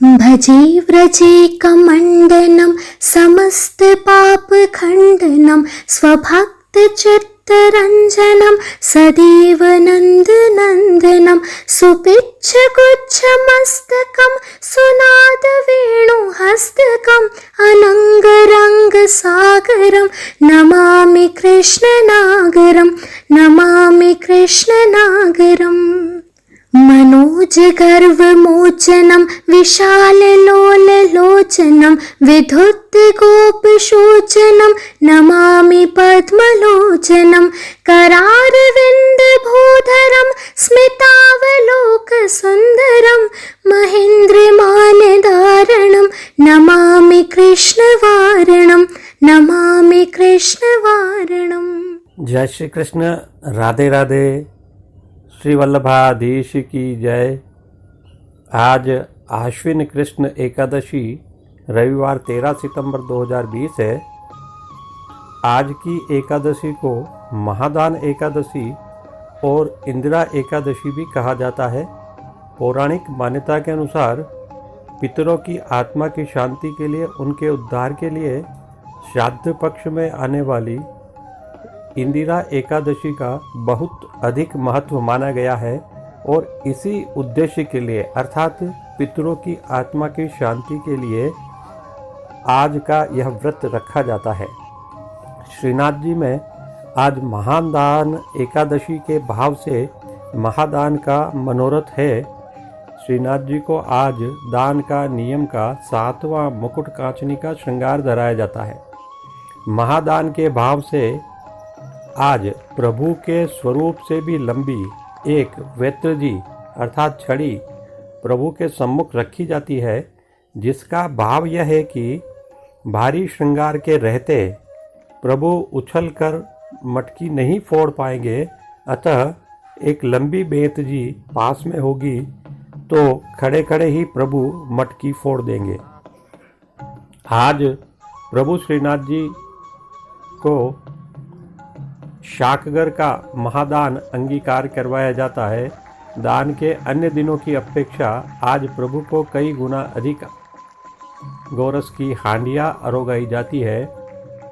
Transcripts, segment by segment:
भजे व्रजे कमण्डनं समस्तपापखण्डनं स्वभक्तचित्तरञ्जनं सदैव नन्दनन्दनं सुपिच्छगुच्छमस्तकं सुनादवेणुहस्तकम् अनङ्गरङ्गसागरं नमामि कृष्णनागरं नमामि कृष्णनागरम् मनोजगर्वमोचनं विशाललोललोचनं विधुत्तगोपशोचनं नमामि पद्मलोचनं करारविन्दभूधरं स्मितावलोकसुन्दरं महेन्द्रमानधारणं नमामि कृष्णवारणं नमामि कृष्णवारणम्। जय श्री कृष्ण। राधे राधे। श्री वल्लभाधीश की जय। आज आश्विन कृष्ण एकादशी रविवार 13 सितंबर 2020 है। आज की एकादशी को महादान एकादशी और इंदिरा एकादशी भी कहा जाता है। पौराणिक मान्यता के अनुसार पितरों की आत्मा की शांति के लिए, उनके उद्धार के लिए श्राद्ध पक्ष में आने वाली इंदिरा एकादशी का बहुत अधिक महत्व माना गया है और इसी उद्देश्य के लिए अर्थात पितरों की आत्मा की शांति के लिए आज का यह व्रत रखा जाता है। श्रीनाथ जी में आज महादान एकादशी के भाव से महादान का मनोरथ है। श्रीनाथ जी को आज दान का नियम का 7वां मुकुट कांचनी का श्रृंगार धराया जाता है। महादान के भाव से आज प्रभु के स्वरूप से भी लंबी एक वेत्रजी अर्थात छड़ी प्रभु के सम्मुख रखी जाती है, जिसका भाव यह है कि भारी श्रृंगार के रहते प्रभु उछलकर मटकी नहीं फोड़ पाएंगे, अतः एक लंबी बेतजी पास में होगी तो खड़े खड़े ही प्रभु मटकी फोड़ देंगे। आज प्रभु श्रीनाथ जी को शाकगर का महादान अंगीकार करवाया जाता है। दान के अन्य दिनों की अपेक्षा आज प्रभु को कई गुना अधिक गोरस की हांडियाँ अरोगाई जाती है।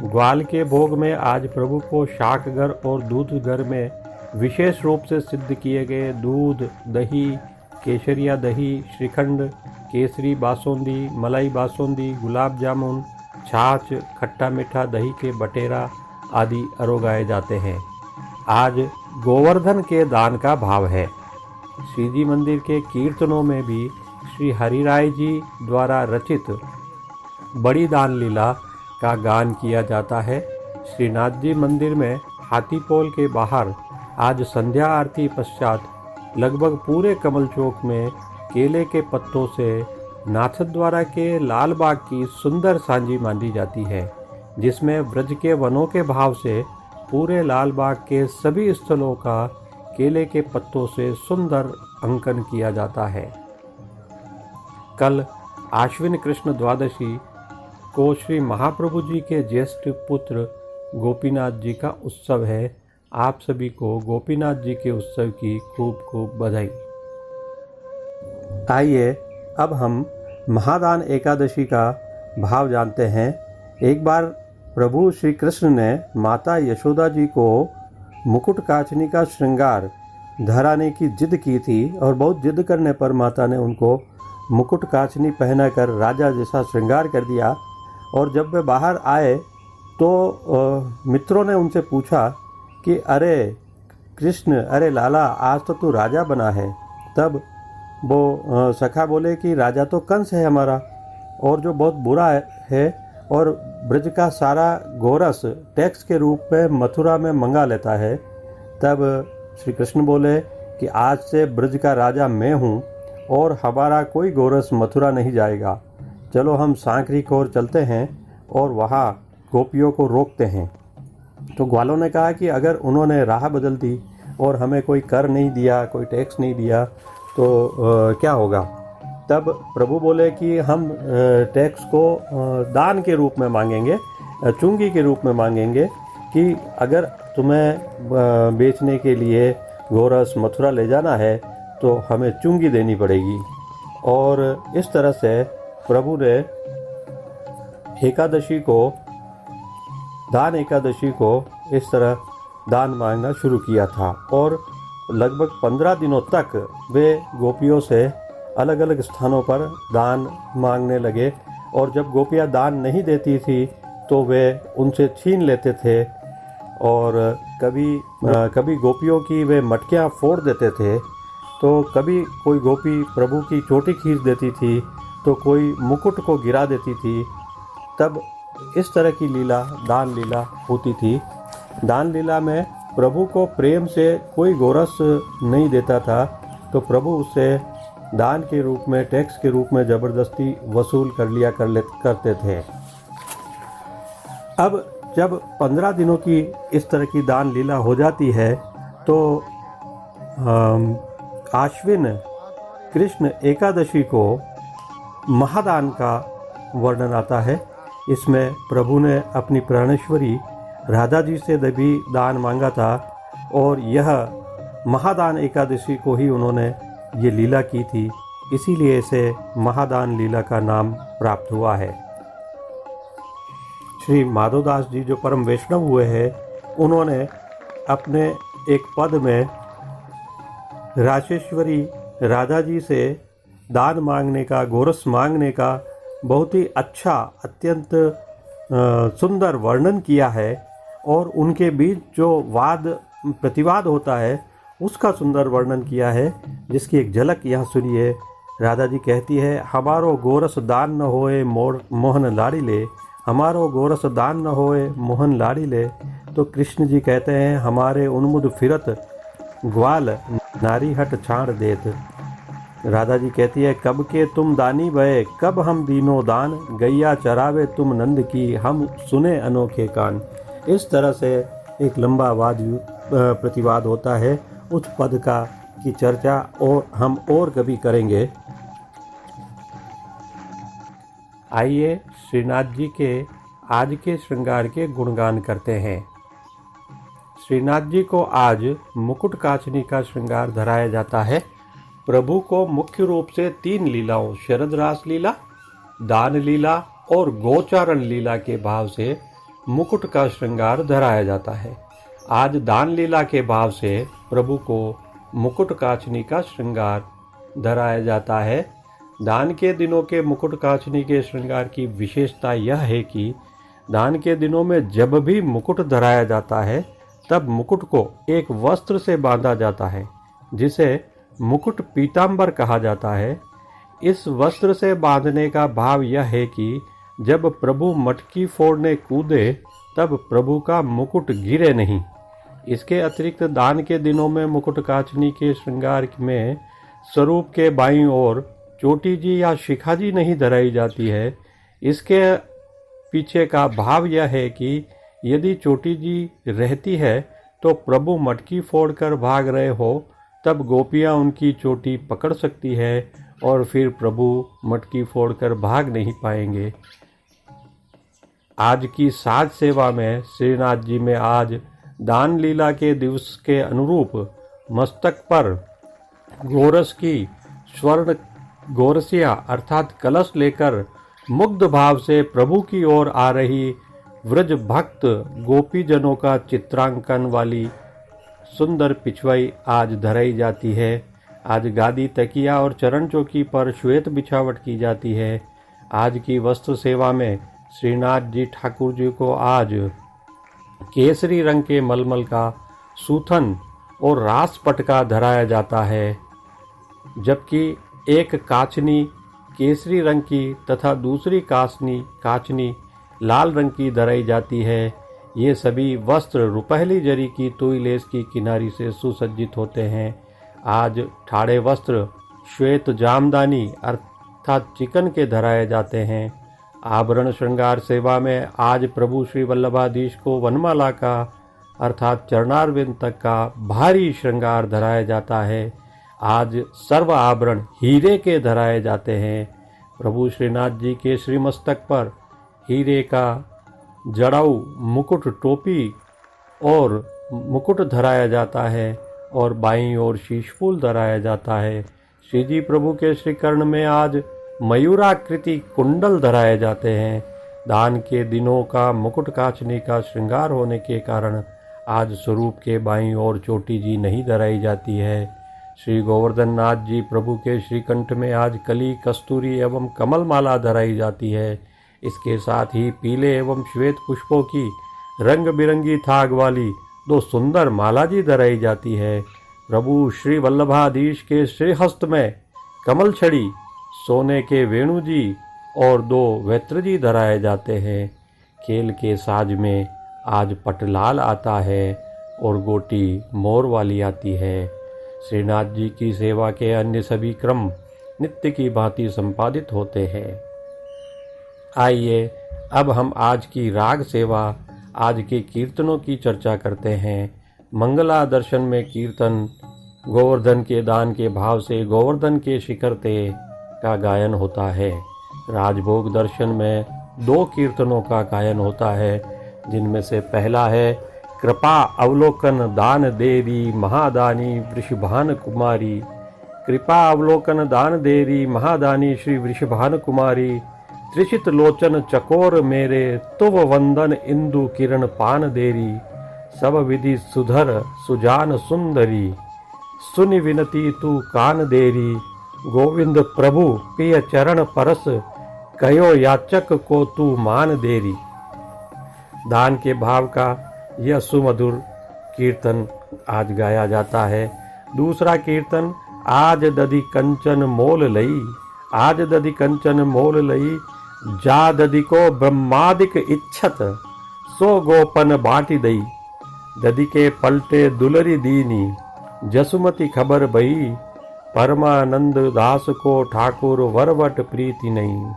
ग्वाल के भोग में आज प्रभु को शाकगर और दूधगर में विशेष रूप से सिद्ध किए गए दूध, दही, केसरिया दही, श्रीखंड, केसरी बासुंदी, मलाई बासुंदी, गुलाब जामुन, छाछ, खट्टा मीठा दही के बटेरा आदि अरोगाए जाते हैं। आज गोवर्धन के दान का भाव है। श्रीजी मंदिर के कीर्तनों में भी श्री हरिराय जी द्वारा रचित बड़ी दान लीला का गान किया जाता है। श्रीनाथ जी मंदिर में हाथीपोल के बाहर आज संध्या आरती पश्चात लगभग पूरे कमल चौक में केले के पत्तों से नाथद्वारा के लाल बाग की सुंदर सांझी बांधी जाती है, जिसमें ब्रज के वनों के भाव से पूरे लाल बाग के सभी स्थलों का केले के पत्तों से सुंदर अंकन किया जाता है। कल आश्विन कृष्ण द्वादशी को श्री महाप्रभु जी के ज्येष्ठ पुत्र गोपीनाथ जी का उत्सव है। आप सभी को गोपीनाथ जी के उत्सव की खूब खूब बधाई। आइए अब हम महादान एकादशी का भाव जानते हैं। एक बार प्रभु श्री कृष्ण ने माता यशोदा जी को मुकुट कांचनी का श्रृंगार धराने की जिद की थी और बहुत जिद करने पर माता ने उनको मुकुट कांचनी पहनाकर राजा जैसा श्रृंगार कर दिया। और जब वे बाहर आए तो मित्रों ने उनसे पूछा कि अरे कृष्ण, अरे लाला, आज तो तू राजा बना है। तब वो सखा बोले कि राजा तो कंस है हमारा, और जो बहुत बुरा है और ब्रज का सारा गोरस टैक्स के रूप में मथुरा में मंगा लेता है। तब श्री कृष्ण बोले कि आज से ब्रज का राजा मैं हूँ और हमारा कोई गोरस मथुरा नहीं जाएगा। चलो हम सांकरी की ओर चलते हैं और वहाँ गोपियों को रोकते हैं। तो ग्वालों ने कहा कि अगर उन्होंने राह बदल दी और हमें कोई कर नहीं दिया, कोई टैक्स नहीं दिया तो क्या होगा। तब प्रभु बोले कि हम टैक्स को दान के रूप में मांगेंगे, चुंगी के रूप में मांगेंगे कि अगर तुम्हें बेचने के लिए गोरस मथुरा ले जाना है तो हमें चुंगी देनी पड़ेगी। और इस तरह से प्रभु ने एकादशी को, दान एकादशी को इस तरह दान मांगना शुरू किया था और लगभग 15 दिनों तक वे गोपियों से अलग अलग स्थानों पर दान मांगने लगे और जब गोपियां दान नहीं देती थी तो वे उनसे छीन लेते थे और कभी गोपियों की वे मटकियां फोड़ देते थे, तो कभी कोई गोपी प्रभु की चोटी खींच देती थी तो कोई मुकुट को गिरा देती थी। तब इस तरह की लीला दान लीला होती थी। दान लीला में प्रभु को प्रेम से कोई गोरस नहीं देता था तो प्रभु उससे दान के रूप में, टैक्स के रूप में ज़बरदस्ती वसूल करते थे। अब जब 15 दिनों की इस तरह की दान लीला हो जाती है तो आश्विन कृष्ण एकादशी को महादान का वर्णन आता है। इसमें प्रभु ने अपनी प्राणेश्वरी राधा जी से भी दान मांगा था और यह महादान एकादशी को ही उन्होंने ये लीला की थी, इसीलिए इसे महादान लीला का नाम प्राप्त हुआ है। श्री माधवदास जी जो परम वैष्णव हुए हैं, उन्होंने अपने एक पद में राशेश्वरी राधा जी से दान मांगने का, गोरस मांगने का बहुत ही अच्छा, अत्यंत सुंदर वर्णन किया है और उनके बीच जो वाद प्रतिवाद होता है उसका सुंदर वर्णन किया है, जिसकी एक झलक यहाँ सुनिए। राधा जी कहती है, हमारो गोरस दान न होए मोहन लाड़ी ले, हमारो गोरस दान न होए मोहन लाड़ी ले। तो कृष्ण जी कहते हैं, हमारे उन्मुद फिरत ग्वाल नारी हट छाड़ देत। राधा जी कहती है, कब के तुम दानी भये, कब हम दीनो दान, गैया चरावे तुम नंद की, हम सुने अनोखे कान। इस तरह से एक लंबा वाद प्रतिवाद होता है। उस पद की चर्चा और हम और कभी करेंगे। आइए श्रीनाथ जी के आज के श्रृंगार के गुणगान करते हैं। श्रीनाथ जी को आज मुकुट काचनी का श्रृंगार धराया जाता है। प्रभु को मुख्य रूप से 3 लीलाओं, शरद रास लीला, दान लीला और गोचारण लीला के भाव से मुकुट का श्रृंगार धराया जाता है। आज दान लीला के भाव से प्रभु को मुकुट काचनी का श्रृंगार धराया जाता है। दान के दिनों के मुकुट काचनी के श्रृंगार की विशेषता यह है कि दान के दिनों में जब भी मुकुट धराया जाता है तब मुकुट को एक वस्त्र से बांधा जाता है, जिसे मुकुट पीतांबर कहा जाता है। इस वस्त्र से बांधने का भाव यह है कि जब प्रभु मटकी फोड़ने कूदे तब प्रभु का मुकुट गिरे नहीं। इसके अतिरिक्त दान के दिनों में मुकुट काचनी के श्रृंगार में स्वरूप के बाईं ओर चोटी जी या शिखा जी नहीं धराई जाती है। इसके पीछे का भाव यह है कि यदि चोटी जी रहती है तो प्रभु मटकी फोड़कर भाग रहे हो तब गोपियां उनकी चोटी पकड़ सकती है और फिर प्रभु मटकी फोड़कर भाग नहीं पाएंगे। आज की साज सेवा में श्रीनाथ जी में आज दान लीला के दिवस के अनुरूप मस्तक पर गोरस की स्वर्ण गोरसिया अर्थात कलश लेकर मुग्ध भाव से प्रभु की ओर आ रही व्रज भक्त गोपीजनों का चित्रांकन वाली सुंदर पिछवाई आज धराई जाती है। आज गादी, तकिया और चरण चौकी पर श्वेत बिछावट की जाती है। आज की वस्त्र सेवा में श्रीनाथ जी ठाकुर जी को आज केसरी रंग के मलमल का सूथन और रास पटका धराया जाता है, जबकि एक काचनी केसरी रंग की तथा दूसरी काचनी लाल रंग की धराई जाती है। ये सभी वस्त्र रुपहली जरी की तुई लेस की किनारी से सुसज्जित होते हैं। आज ठाड़े वस्त्र श्वेत जामदानी अर्थात चिकन के धराए जाते हैं। आभरण श्रृंगार सेवा में आज प्रभु श्री वल्लभाधीश को वनमाला का अर्थात चरणारविंद तक का भारी श्रृंगार धराया जाता है। आज सर्व आभरण हीरे के धराए जाते हैं। प्रभु श्रीनाथ जी के श्रीमस्तक पर हीरे का जड़ाऊ मुकुट, टोपी और मुकुट धराया जाता है और बाईं ओर शीशफूल धराया जाता है। श्री जी प्रभु के श्री कर्ण में आज मयूराकृति कुंडल धराए जाते हैं। दान के दिनों का मुकुट कांचने का श्रृंगार होने के कारण आज स्वरूप के बाईं ओर चोटी जी नहीं धराई जाती है। श्री गोवर्धन नाथ जी प्रभु के श्रीकंठ में आज कली, कस्तूरी एवं कमल माला धराई जाती है। इसके साथ ही पीले एवं श्वेत पुष्पों की रंग बिरंगी थाग वाली 2 सुंदर माला जी धराई जाती है। प्रभु श्री वल्लभाधीश के श्रीहस्त में कमल छड़ी, सोने के वेणु जी और 2 वैत्र जी धराए जाते हैं। खेल के साज में आज पटलाल आता है और गोटी मोर वाली आती है। श्रीनाथ जी की सेवा के अन्य सभी क्रम नित्य की भांति संपादित होते हैं। आइए अब हम आज की राग सेवा, आज के कीर्तनों की चर्चा करते हैं। मंगला दर्शन में कीर्तन गोवर्धन के दान के भाव से गोवर्धन के शिखर ते का गायन होता है। राजभोग दर्शन में 2 कीर्तनों का गायन होता है, जिनमें से पहला है कृपा अवलोकन दान देरी महादानी वृषभान कुमारी। कृपा अवलोकन दान देरी महादानी श्री वृषभान कुमारी, त्रिशित लोचन चकोर मेरे तुव वंदन इंदु किरण पान देरी। सब विधि सुधर सुजान सुंदरी, सुनि विनती तू कान देरी। गोविंद प्रभु पिय चरण परस, कयो याचक को तू मान देरी। दान के भाव का यह सुमधुर कीर्तन आज गाया जाता है। दूसरा कीर्तन आज दधि कंचन मोल लई। आज दधि कंचन मोल लई, जा दधि को ब्रह्मादिक इच्छत, सो गोपन बाटी दई। दधि के पलटे दुलरी दीनी, जसुमती खबर भई। परमानंद दास को ठाकुर वरवट प्रीति नहीं।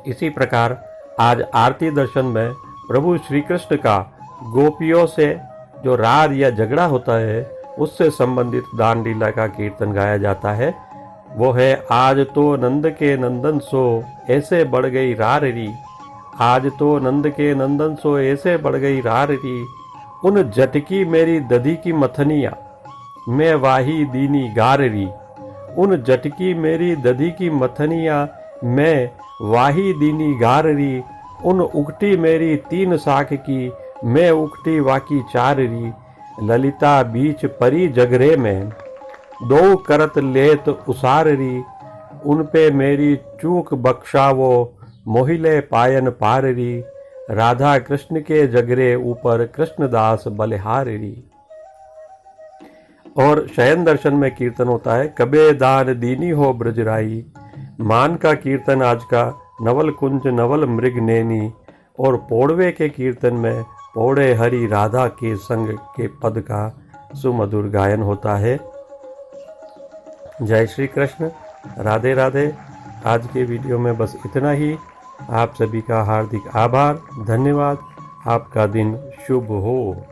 इसी प्रकार आज आरती दर्शन में प्रभु श्री कृष्ण का गोपियों से जो रार या झगड़ा होता है, उससे संबंधित दान लीला का कीर्तन गाया जाता है। वो है आज तो नंद के नंदन सो ऐसे बढ़ गई राररी। आज तो नंद के नंदन सो ऐसे बढ़ गई राररी। उन जटकी मेरी दधी की मथनिया, मैं वाही दीनी गाररी। उन जटकी मेरी दधी की मथनिया, मैं वाही दीनी गाररी। उन उगटी मेरी 3 साख की, मैं उगटी वाकी चाररी। ललिता बीच परी जगरे में, 2 करत लेत उसाररी। उन पे मेरी चूक बख्शावो, मोहिले पायन पाररी। राधा कृष्ण के जगरे ऊपर कृष्णदास बलिहाररी। और शयन दर्शन में कीर्तन होता है कबे दान दीनी हो ब्रजराई। मान का कीर्तन आज का नवल कुंज नवल मृग नैनी। और पौड़वे के कीर्तन में पौड़े हरि राधा के संग के पद का सुमधुर गायन होता है। जय श्री कृष्ण, राधे राधे। आज के वीडियो में बस इतना ही। आप सभी का हार्दिक आभार, धन्यवाद। आपका दिन शुभ हो।